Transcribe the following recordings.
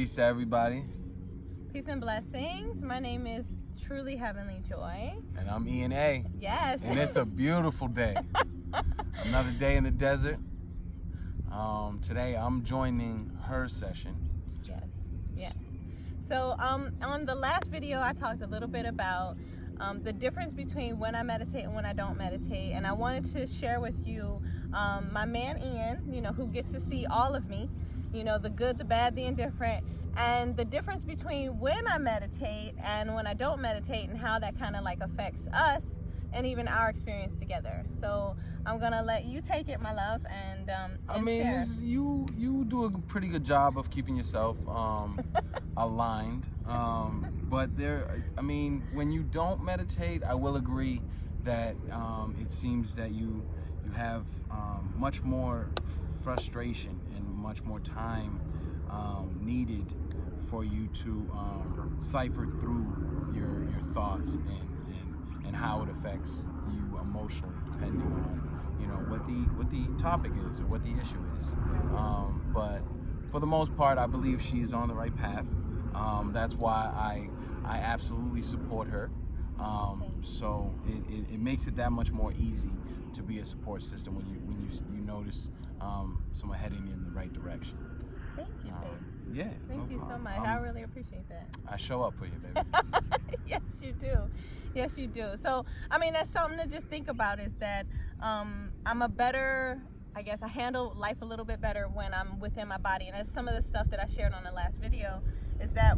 Peace to everybody. Peace and blessings. My name is Truly Heavenly Joy. And I'm E&A. Yes. And it's a beautiful day. Another day in the desert. Today I'm joining her session. Yes. So on the last video I talked a little bit about the difference between when I meditate and when I don't meditate, and I wanted to share with you my man Ian, who gets to see all of me, the good, the bad, the indifferent, and the difference between when I meditate and when I don't meditate, and how that kind of like affects us and even our experience together. So I'm gonna let you take it, my love, and share. You do a pretty good job of keeping yourself aligned. But when you don't meditate, I will agree that it seems that you have much more frustration and much more time needed for you to cipher through your thoughts and how it affects you emotionally, depending on what the topic is or what the issue is. But for the most part, I believe she is on the right path. That's why I absolutely support her. So it makes it that much more easy to be a support system when you notice someone heading in the right direction. Thank you, babe. Yeah. Thank you so much. I really appreciate that. I show up for you, baby. Yes, you do. Yes, you do. So, that's something to just think about, is that I'm a better, I handle life a little bit better when I'm within my body. And that's some of the stuff that I shared on the last video, is that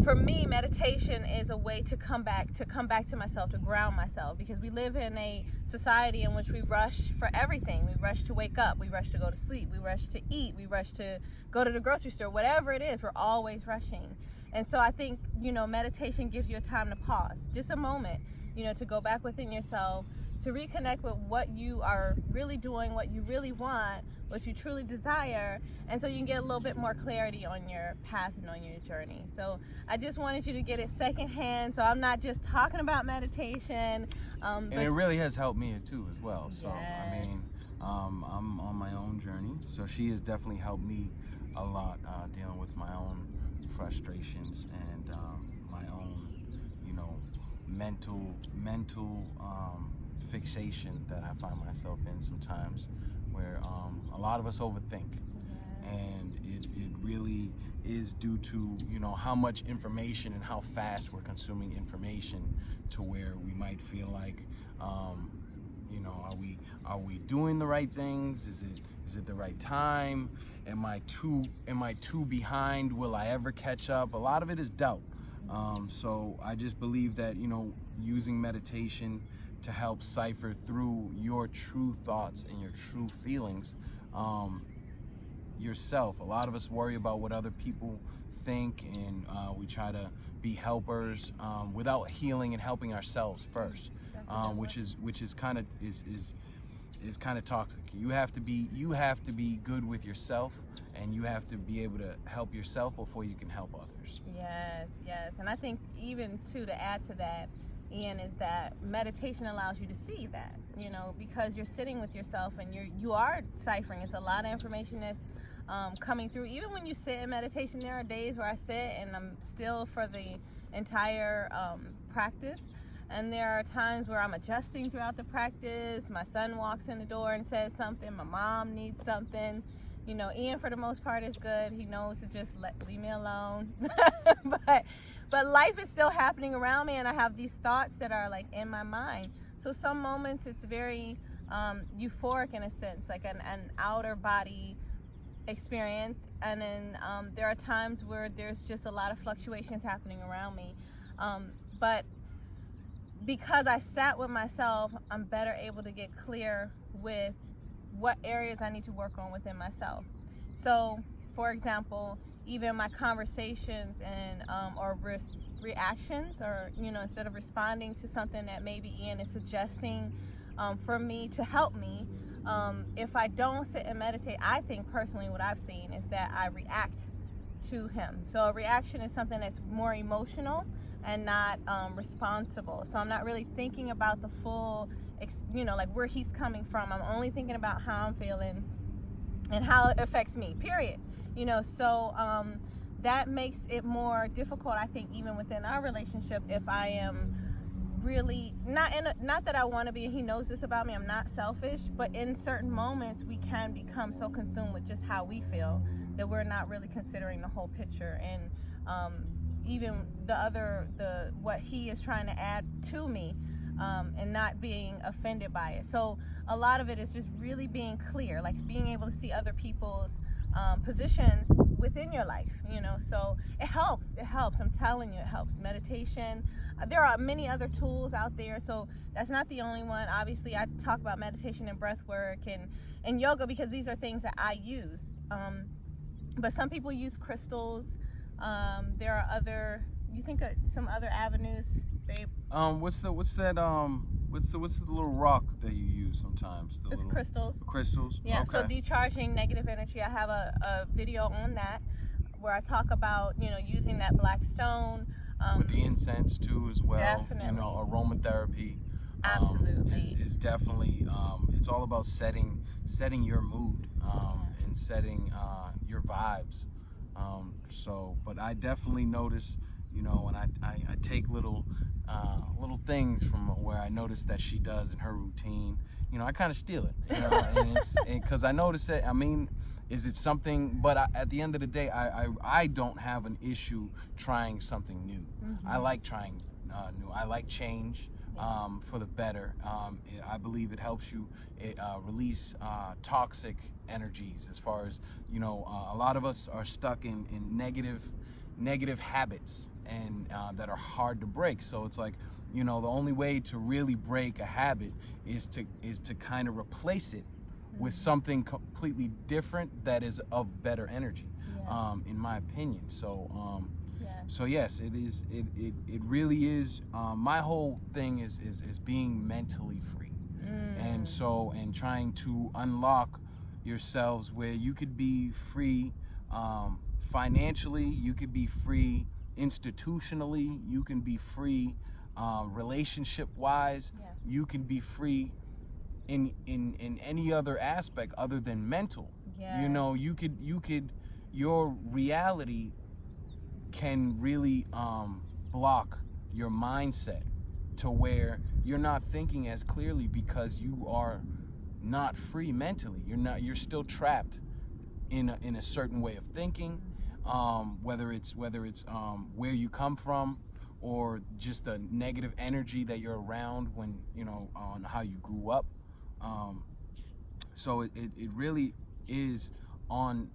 for me, meditation is a way to come back to myself, to ground myself, because we live in a society in which we rush for everything. We rush to wake up, we rush to go to sleep, we rush to eat, we rush to go to the grocery store, whatever it is, we're always rushing. And so I think, meditation gives you a time to pause, just a moment, to go back within yourself, to reconnect with what you are really doing, what you really want, what you truly desire, and so you can get a little bit more clarity on your path and on your journey. So I just wanted you to get it secondhand, so I'm not just talking about meditation. And it really has helped me too as well. So yes. I'm on my own journey, so she has definitely helped me a lot dealing with my own frustrations and my own mental fixation that I find myself in sometimes, where a lot of us overthink. And it really is due to how much information and how fast we're consuming information, to where we might feel like are we doing the right things? Is it the right time? Am I too behind? Will I ever catch up? A lot of it is doubt. So I just believe that using meditation to help cipher through your true thoughts and your true feelings yourself. A lot of us worry about what other people think, and we try to be helpers without healing and helping ourselves first, which is kind of toxic. You have to be good with yourself, and you have to be able to help yourself before you can help others. Yes. And I think even too, to add to that, Ian, is that meditation allows you to see that, because you're sitting with yourself and you are ciphering. It's a lot of information that's coming through. Even when you sit in meditation, there are days where I sit and I'm still for the entire practice, and there are times where I'm adjusting throughout the practice. My son walks in the door and says something, my mom needs something. Ian, for the most part, is good. He knows to just leave me alone. But life is still happening around me, and I have these thoughts that are like in my mind. So some moments it's very euphoric in a sense, like an outer body experience, and then there are times where there's just a lot of fluctuations happening around me. But because I sat with myself, I'm better able to get clear with what areas I need to work on within myself. So, for example, even my conversations and or reactions, or instead of responding to something that maybe Ian is suggesting for me to help me, if I don't sit and meditate, I think personally what I've seen is that I react to him. So a reaction is something that's more emotional and not responsible. So I'm not really thinking about the full, like where he's coming from. I'm only thinking about how I'm feeling and how it affects me, period. So that makes it more difficult, I think, even within our relationship, if I am really not that I want to be, and he knows this about me, I'm not selfish, but in certain moments we can become so consumed with just how we feel that we're not really considering the whole picture, and even what he is trying to add to me, and not being offended by it. So a lot of it is just really being clear, like being able to see other people's positions within your life, so it helps. I'm telling you, it helps. Meditation, there are many other tools out there, so that's not the only one. Obviously, I talk about meditation and breath work and yoga, because these are things that I use, but some people use crystals. There are some other avenues, babe? What's the little rock that you use sometimes? The little crystals. Crystals. Yeah. Okay. So decharging negative energy. I have a video on that where I talk about using that black stone. With the incense too, as well. Definitely. Aromatherapy. Absolutely. Is definitely. It's all about setting your mood, and setting your vibes. But I definitely notice, and I take little things from where I notice that she does in her routine. I kind of steal it, and it's because I notice it. I mean, is it something? But at the end of the day, I don't have an issue trying something new. Mm-hmm. I like trying new. I like change. For the better. I believe it helps you release toxic energies. As far as a lot of us are stuck in negative habits, and that are hard to break. So it's like, the only way to really break a habit is to kind of replace it with something completely different that is of better energy, in my opinion. So yes, it is. It really is. My whole thing is being mentally free, and trying to unlock yourselves where you could be free financially, you could be free institutionally, you can be free relationship wise, you can be free in any other aspect other than mental. You could your reality can really block your mindset to where you're not thinking as clearly, because you are not free mentally. You're still trapped in a certain way of thinking, whether it's where you come from, or just the negative energy that you're around when on how you grew up. So it really is on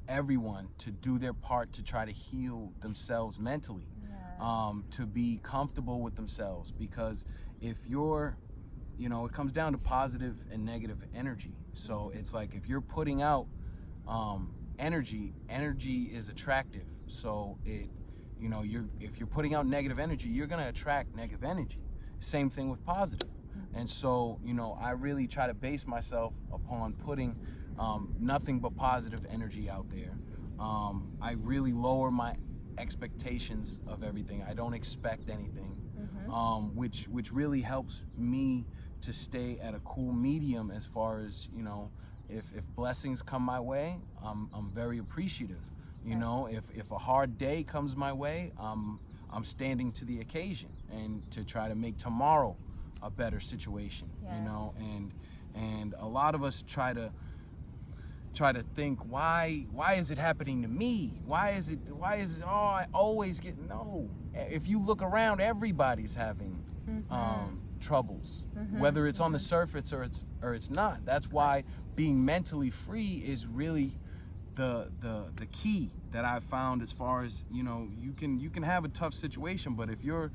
everyone to do their part to try to heal themselves mentally, to be comfortable with themselves, because if you're it comes down to positive and negative energy. So it's like, if you're putting out energy is attractive. So if you're putting out negative energy, you're going to attract negative energy. Same thing with positive. And so I really try to base myself upon putting nothing but positive energy out there. I really lower my expectations of everything. I don't expect anything, which really helps me to stay at a cool medium. As far as if blessings come my way, I'm very appreciative. If a hard day comes my way, I'm standing to the occasion, and to try to make tomorrow a better situation. And a lot of us try to think, why is it happening to me? Why is it I always get no. If you look around, everybody's having troubles, whether it's on the surface or it's not. That's why being mentally free is really the key that I've found. As far as you can have a tough situation, but if you're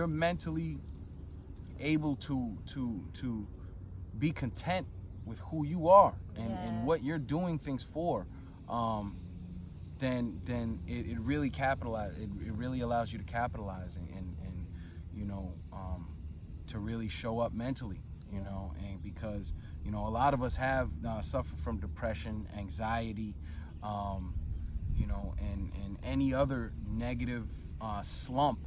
mentally able to be content with who you are and what you're doing things for, then it really it really allows you to capitalize and to really show up mentally, and because a lot of us have suffer from depression, anxiety, and any other negative slump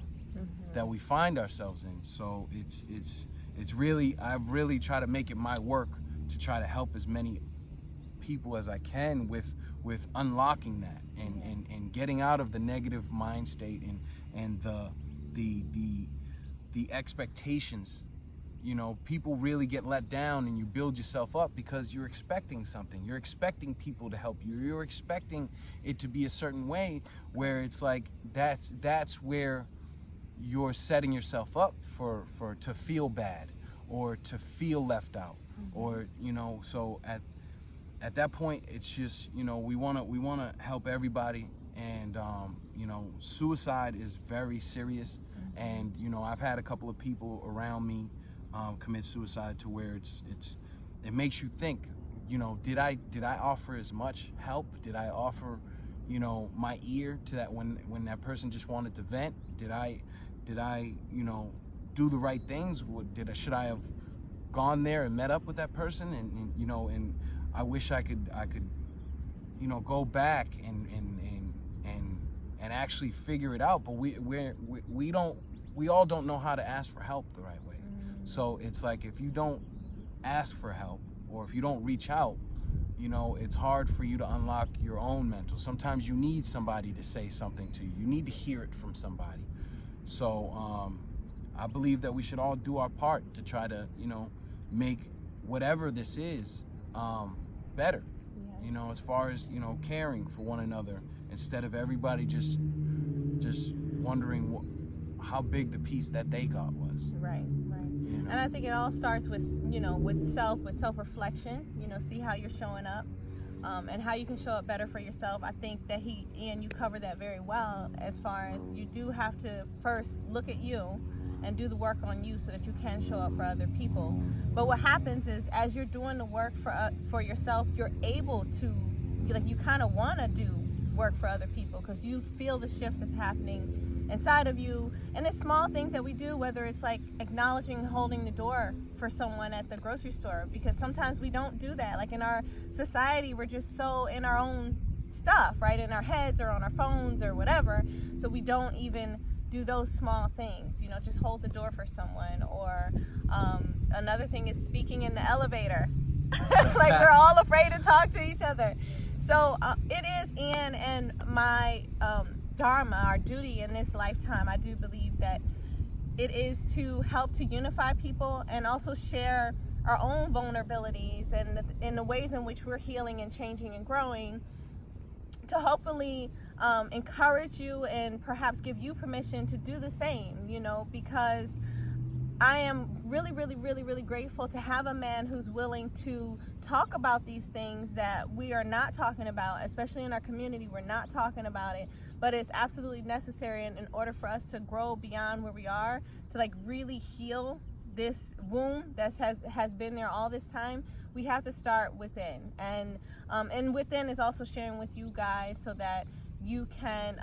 that we find ourselves in. So it's really, I've really tried to make it my work to try to help as many people as I can with with unlocking that and getting out of the negative mind state and the expectations. You know, people really get let down, and you build yourself up because you're expecting something. You're expecting people to help you. You're expecting it to be a certain way, where it's like that's where you're setting yourself up for to feel bad or to feel left out. Or, you know, so at that point, it's just, you know, we want to help everybody. And you know, suicide is very serious. And, you know, I've had a couple of people around me commit suicide, to where it makes you think, you know, did I offer as much help? Did I offer, you know, my ear to that when that person just wanted to vent? Did I you know, do the right things? Should I have gone there and met up with that person? And you know, and I wish I could you know, go back and actually figure it out, but we all don't know how to ask for help the right way. So it's like, if you don't ask for help, or if you don't reach out, you know, it's hard for you to unlock your own mental. Sometimes you need somebody to say something to you. You need to hear it from somebody. So I believe that we should all do our part to try to, you know, make whatever this is better. You know, as far as, you know, caring for one another, instead of everybody just wondering how big the piece that they got was. Right. You know? And I think it all starts with, you know, with self-reflection. You know, see how you're showing up, and how you can show up better for yourself. I think that Ian, you covered that very well, as far as you do have to first look at you and do the work on you so that you can show up for other people. But what happens is, as you're doing the work for yourself, you're able to, you kind of want to do work for other people, because you feel the shift that's happening inside of you. And it's small things that we do, whether it's like acknowledging and holding the door for someone at the grocery store, because sometimes we don't do that. Like, in our society, we're just so in our own stuff, right, in our heads or on our phones or whatever, so we don't even do those small things, you know, just hold the door for someone. Or another thing is speaking in the elevator. Like, we're all afraid to talk to each other. So it is Ian and my dharma, our duty in this lifetime. I do believe that it is to help to unify people, and also share our own vulnerabilities and in the ways in which we're healing and changing and growing, to hopefully encourage you and perhaps give you permission to do the same, you know, because I am really, really, really, really grateful to have a man who's willing to talk about these things that we are not talking about, especially in our community. We're not talking about it, but it's absolutely necessary in order for us to grow beyond where we are, to like really heal this wound that has been there all this time. We have to start within, and within is also sharing with you guys, so that you can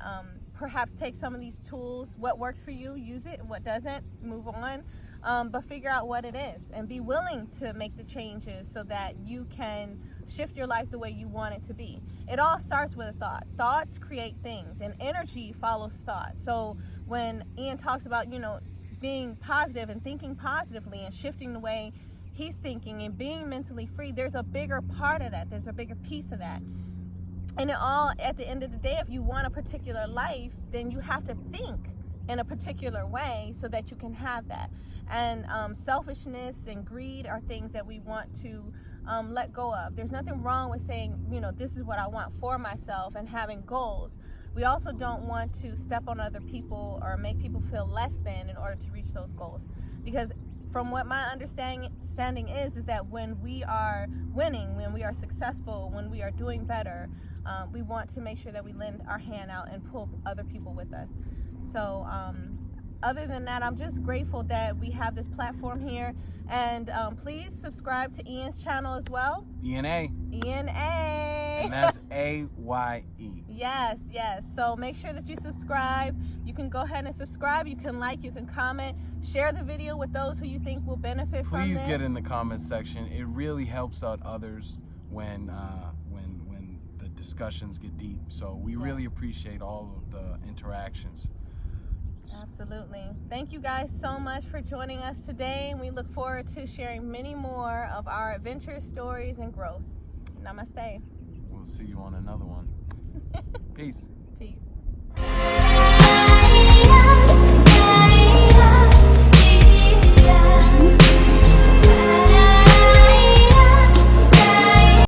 perhaps take some of these tools. What works for you, use it. What doesn't, move on. But figure out what it is, and be willing to make the changes so that you can shift your life the way you want it to be. It all starts with a thought. Thoughts create things, and energy follows thought. So when Ian talks about, you know, being positive and thinking positively and shifting the way he's thinking and being mentally free, there's a bigger part of that. There's a bigger piece of that. And it all, at the end of the day, if you want a particular life, then you have to think in a particular way so that you can have that. And selfishness and greed are things that we want to let go of. There's nothing wrong with saying, you know, this is what I want for myself, and having goals. We also don't want to step on other people or make people feel less than in order to reach those goals. Because from what my understanding is that when we are winning, when we are successful, when we are doing better, we want to make sure that we lend our hand out and pull other people with us. So other than that, I'm just grateful that we have this platform here. And please subscribe to Ian's channel as well. ENA. ENA. And that's AYE. Yes. So make sure that you subscribe. You can go ahead and subscribe. You can like, you can comment, share the video with those who you think will benefit from this. Please get in the comment section. It really helps out others when the discussions get deep. So we really appreciate all of the interactions. Absolutely. Thank you guys so much for joining us today, and we look forward to sharing many more of our adventures, stories, and growth. Namaste. will see you on another one. Peace. Peace.